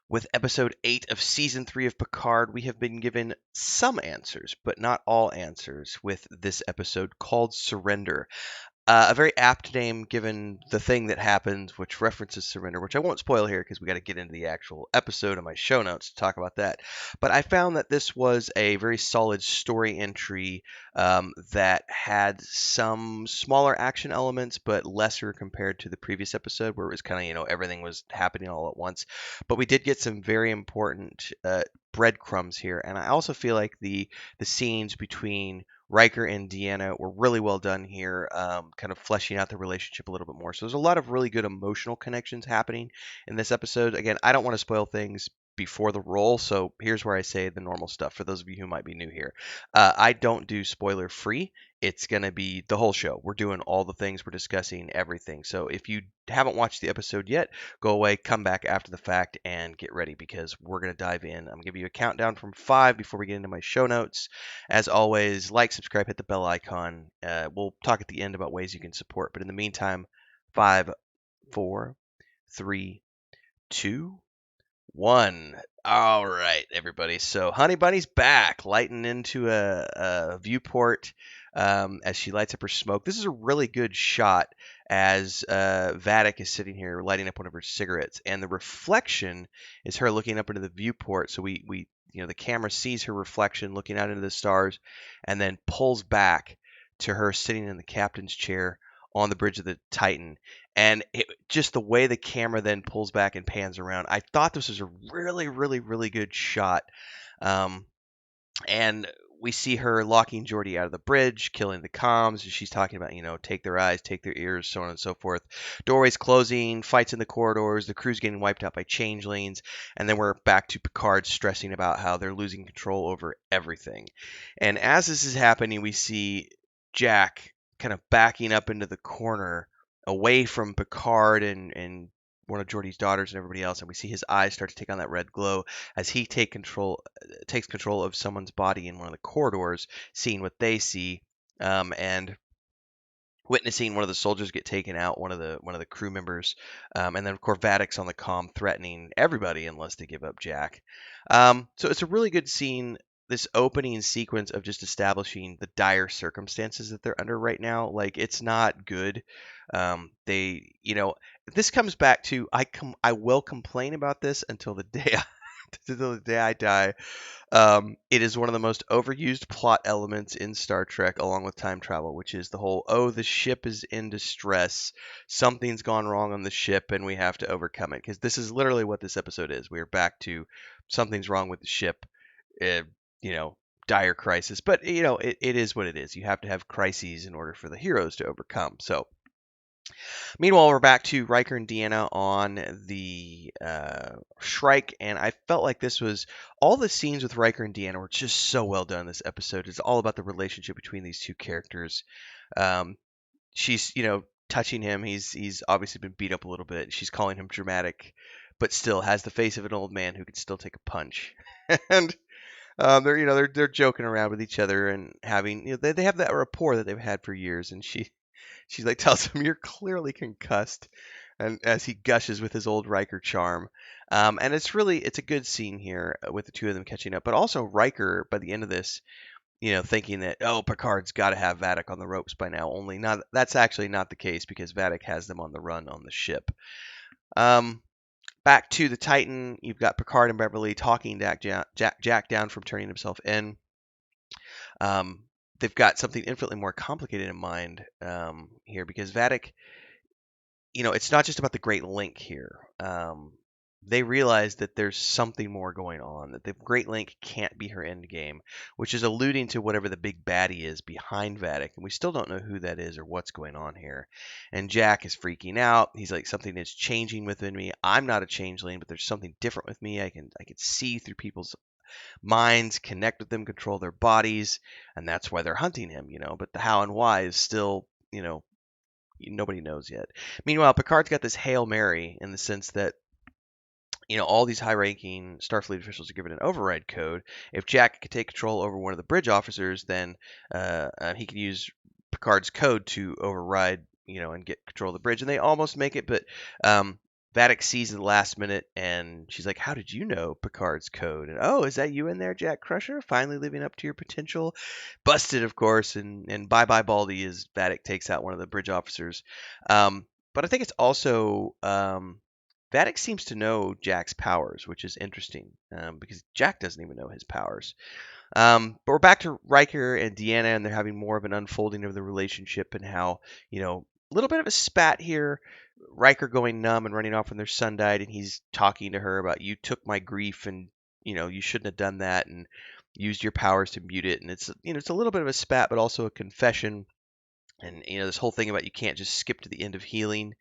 With episode 8 of season 3 of Picard, we have been given some answers, but not all answers, with this episode called Surrender. A very apt name given the thing that happens, which references surrender, which I won't spoil here because we got to get into the actual episode and my show notes to talk about that. But I found that this was a very solid story entry that had some smaller action elements, but lesser compared to the previous episode where it was kind of, everything was happening all at once. But we did get some very important breadcrumbs here. And I also feel like the scenes between Riker and Deanna were really well done here, kind of fleshing out the relationship a little bit more. So there's a lot of really good emotional connections happening in this episode. Again, I don't want to spoil things before the roll, so here's where I say the normal stuff for those of you who might be new here. I don't do spoiler free. It's going to be the whole show. We're doing all the things, we're discussing everything. So if you haven't watched the episode yet, go away, come back after the fact, and get ready because we're going to dive in. I'm going to give you a countdown from 5 before we get into my show notes. As always, like, subscribe, hit the bell icon. We'll talk at the end about ways you can support. But in the meantime, 5, 4, 3, 2, 1. All right, everybody. So Honey Bunny's back, lighting into a viewport as she lights up her smoke. This is a really good shot as Vadic is sitting here lighting up one of her cigarettes, and the reflection is her looking up into the viewport. So we the camera sees her reflection looking out into the stars, and then pulls back to her sitting in the captain's chair on the bridge of the Titan. And just the way the camera then pulls back and pans around, I thought this was a really, really, really good shot. And we see her locking Geordi out of the bridge, killing the comms. And she's talking about, take their eyes, take their ears, so on and so forth. Doorways closing, fights in the corridors, the crew's getting wiped out by changelings. And then we're back to Picard stressing about how they're losing control over everything. And as this is happening, we see Jack kind of backing up into the corner away from Picard and one of Geordi's daughters and everybody else, and we see his eyes start to take on that red glow as he takes control of someone's body in one of the corridors, seeing what they see, and witnessing one of the soldiers get taken out, one of the crew members, and then of course Vadic's on the comm threatening everybody unless they give up Jack. So it's a really good scene. This opening sequence of just establishing the dire circumstances that they're under right now, like it's not good. This comes back to I will complain about this until the day until the day I die. It is one of the most overused plot elements in Star Trek, along with time travel, which is the whole, oh, the ship is in distress, something's gone wrong on the ship, and we have to overcome it. Because this is literally what this episode is. We are back to something's wrong with the ship, uh, dire crisis. But, it is what it is. You have to have crises in order for the heroes to overcome. So, meanwhile, we're back to Riker and Deanna on the Shrike, and I felt like this was all the scenes with Riker and Deanna were just so well done. This episode It's all about the relationship between these two characters. She's touching him. He's obviously been beat up a little bit. She's calling him dramatic, but still has the face of an old man who could still take a punch. And they're joking around with each other and having they have that rapport that they've had for years. And she like tells him, "You're clearly concussed," and as he gushes with his old Riker charm. And it's a good scene here with the two of them catching up, but also Riker by the end of this, thinking that, oh, Picard's got to have Vadic on the ropes by now. Only not that's actually not the case because Vadic has them on the run on the ship. Back to the Titan, you've got Picard and Beverly talking Jack down from turning himself in. They've got something infinitely more complicated in mind here because Vadic, it's not just about the Great Link here. They realize that there's something more going on, that the Great Link can't be her end game, which is alluding to whatever the big baddie is behind Vadic, and we still don't know who that is or what's going on here. And Jack is freaking out. He's like, something is changing within me. I'm not a changeling, but there's something different with me. I can see through people's minds, connect with them, control their bodies, and that's why they're hunting him, But the how and why is still, nobody knows yet. Meanwhile, Picard's got this Hail Mary in the sense that all these high-ranking Starfleet officials are given an override code. If Jack could take control over one of the bridge officers, then he can use Picard's code to override, and get control of the bridge. And they almost make it, but Vadic sees at the last minute, and she's like, "How did you know Picard's code?" And, "Oh, is that you in there, Jack Crusher? Finally living up to your potential?" Busted, of course, and bye bye Baldy as Vadic takes out one of the bridge officers. But I think it's also Vadic seems to know Jack's powers, which is interesting because Jack doesn't even know his powers. But we're back to Riker and Deanna, and they're having more of an unfolding of the relationship and how, a little bit of a spat here. Riker going numb and running off when their son died, and he's talking to her about, "You took my grief, and you shouldn't have done that, and used your powers to mute it." And it's a little bit of a spat, but also a confession. And this whole thing about you can't just skip to the end of healing.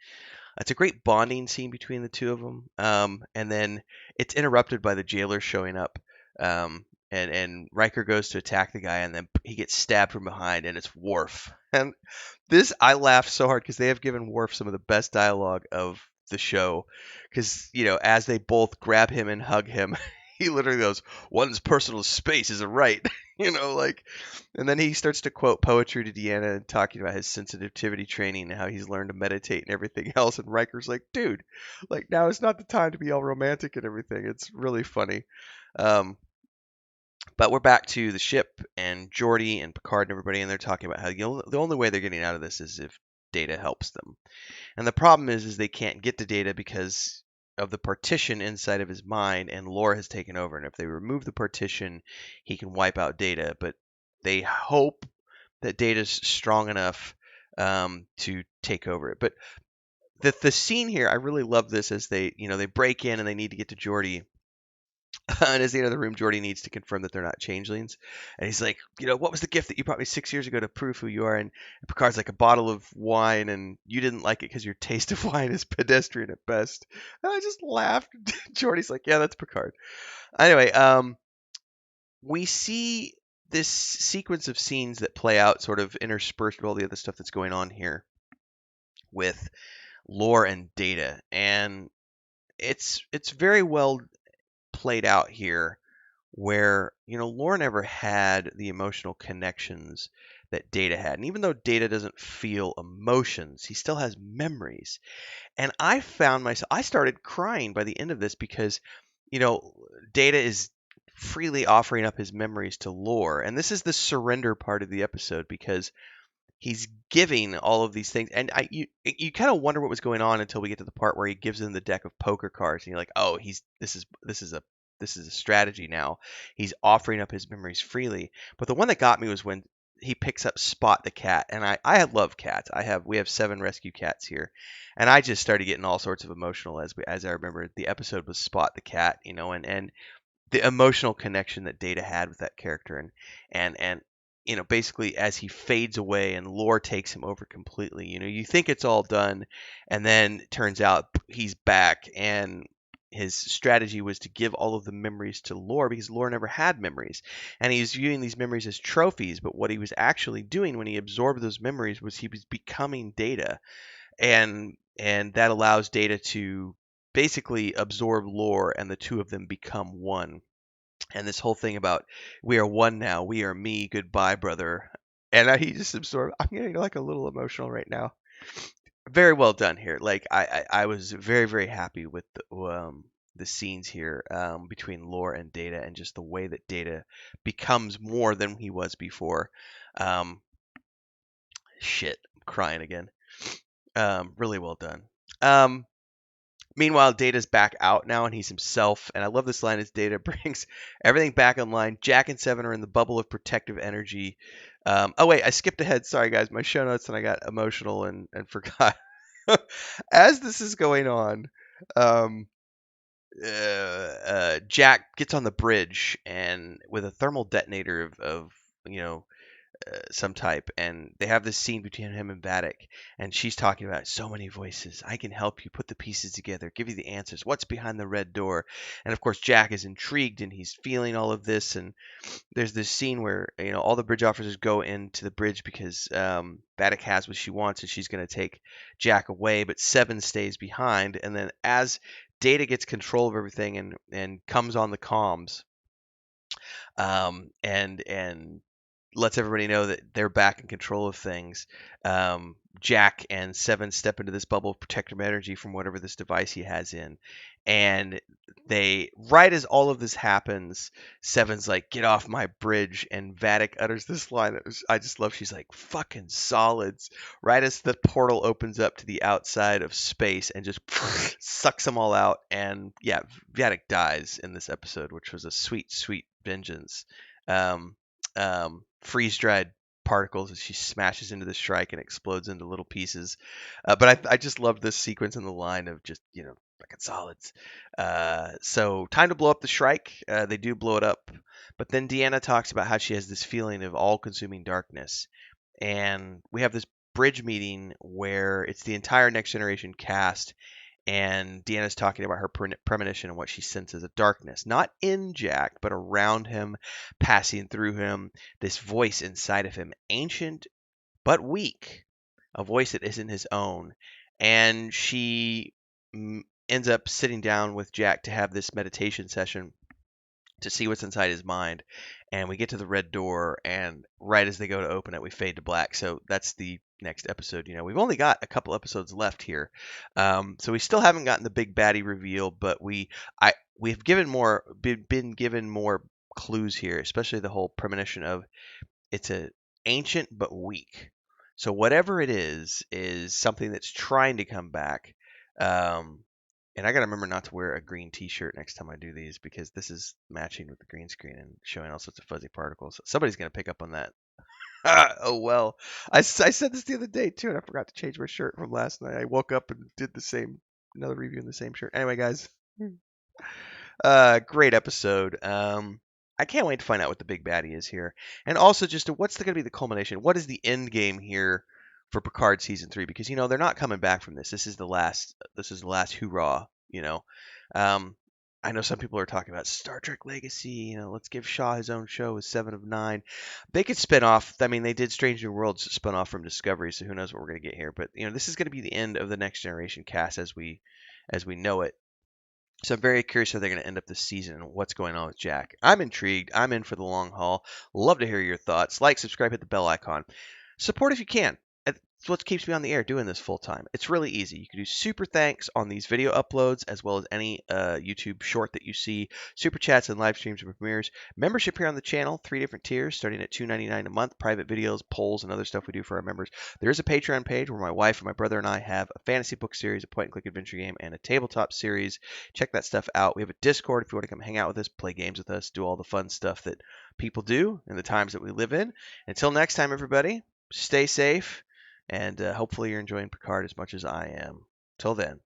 It's a great bonding scene between the two of them. And then it's interrupted by the jailer showing up. And Riker goes to attack the guy, and then he gets stabbed from behind, and it's Worf. And this, I laughed so hard because they have given Worf some of the best dialogue of the show. Because, as they both grab him and hug him, he literally goes, "One's personal space is a right." Like, and then he starts to quote poetry to Deanna and talking about his sensitivity training and how he's learned to meditate and everything else. And Riker's like, "Dude, like, now is not the time to be all romantic and everything." It's really funny. Um, but we're back to the ship and Geordi and Picard and everybody, and they're talking about how the only way they're getting out of this is if Data helps them. And the problem is they can't get to Data because of the partition inside of his mind, and Lore has taken over. And if they remove the partition, he can wipe out Data. But they hope that Data's strong enough to take over it. But the scene here, I really love this as they break in and they need to get to Geordi. And as the end of the room, Geordi needs to confirm that they're not changelings. And he's like, "What was the gift that you brought me 6 years ago to prove who you are?" And Picard's like, "A bottle of wine, and you didn't like it because your taste of wine is pedestrian at best." And I just laughed. Geordi's like, "Yeah, that's Picard." Anyway, we see this sequence of scenes that play out sort of interspersed with all the other stuff that's going on here with Lore and Data. And it's very well played out here where Lore never had the emotional connections that Data had. And even though Data doesn't feel emotions, he still has memories. And I found myself, I started crying by the end of this because you know Data is freely offering up his memories to Lore. And this is the surrender part of the episode because he's giving all of these things, and you kind of wonder what was going on until we get to the part where he gives them the deck of poker cards, and you're like, "Oh, this is a strategy now. He's offering up his memories freely." But the one that got me was when he picks up Spot the cat, and I love cats. We have 7 rescue cats here, and I just started getting all sorts of emotional as I remember the episode was Spot the cat, and the emotional connection that Data had with that character, and basically as he fades away and Lore takes him over completely, you think it's all done, and then it turns out he's back, and his strategy was to give all of the memories to Lore because Lore never had memories, and he's viewing these memories as trophies. But what he was actually doing when he absorbed those memories was he was becoming Data, and that allows Data to basically absorb Lore, and the two of them become one. And this whole thing about "we are one now, we are me, goodbye, brother." And he just absorbed. I'm getting like a little emotional right now. Very well done here. Like I was very very happy with the scenes here between Lore and Data, and just the way that Data becomes more than he was before. Um, Shit, I'm crying again. Really well done. Um, Meanwhile, Data's back out now, and he's himself. And I love this line as Data brings everything back online. Jack and Seven are in the bubble of protective energy. Oh, wait, I skipped ahead. Sorry, guys. My show notes, and I got emotional and forgot. As this is going on, um, Jack gets on the bridge and with a thermal detonator of you know some type, and they have this scene between him and Vadic, and she's talking about so many voices. I can help you put the pieces together, give you the answers. What's behind the red door? And of course, Jack is intrigued and he's feeling all of this. And there's this scene where all the bridge officers go into the bridge because Vadic has what she wants, and she's going to take Jack away, but Seven stays behind. And then as Data gets control of everything and comes on the comms, and lets everybody know that they're back in control of things. Jack and Seven step into this bubble of protective energy from whatever this device he has in. And they, right as all of this happens, Seven's like, "Get off my bridge," and Vadic utters this line that I just love. She's like, "Fucking solids," right as the portal opens up to the outside of space and just sucks them all out. And yeah, Vadic dies in this episode, which was a sweet, sweet vengeance. Um, Freeze dried particles as she smashes into the Shrike and explodes into little pieces. But I just love this sequence in the line of just, fucking solids. So time to blow up the Shrike. They do blow it up. But then Deanna talks about how she has this feeling of all consuming darkness. And we have this bridge meeting where it's the entire Next Generation cast, and Deanna's talking about her premonition and what she senses of darkness, not in Jack, but around him, passing through him. This voice inside of him, ancient but weak, a voice that isn't his own. And she ends up sitting down with Jack to have this meditation session to see what's inside his mind. And we get to the red door, and right as they go to open it, we fade to black. So that's the next episode. We've only got a couple episodes left here, so we still haven't gotten the big baddie reveal, but we've been given more clues here, especially the whole premonition of it's a ancient but weak. So whatever it is something that's trying to come back. And I gotta remember not to wear a green T-shirt next time I do these, because this is matching with the green screen and showing all sorts of fuzzy particles. Somebody's gonna pick up on that. Oh well. I said this the other day too, and I forgot to change my shirt from last night. I woke up and did another review in the same shirt. Anyway, guys, great episode. I can't wait to find out what the big baddie is here, and also just what's going to be the culmination. What is the end game here for Picard season 3? Because they're not coming back from this. This is the last. This is the last hoorah. Um, I know some people are talking about Star Trek Legacy. Let's give Shaw his own show with 7 of 9. They could spin off. I mean, they did Strange New Worlds spin off from Discovery, so who knows what we're going to get here. But this is going to be the end of the Next Generation cast as we know it. So I'm very curious how they're going to end up this season and what's going on with Jack. I'm intrigued. I'm in for the long haul. Love to hear your thoughts. Like, subscribe, hit the bell icon. Support if you can. It's what keeps me on the air doing this full time. It's really easy. You can do super thanks on these video uploads, as well as any YouTube short that you see, super chats and live streams and premieres. Membership here on the channel, 3 different tiers, starting at $2.99 a month. Private videos, polls, and other stuff we do for our members. There is a Patreon page where my wife and my brother and I have a fantasy book series, a point-and-click adventure game, and a tabletop series. Check that stuff out. We have a Discord if you want to come hang out with us, play games with us, do all the fun stuff that people do in the times that we live in. Until next time, everybody, stay safe. And hopefully you're enjoying Picard as much as I am. Till then.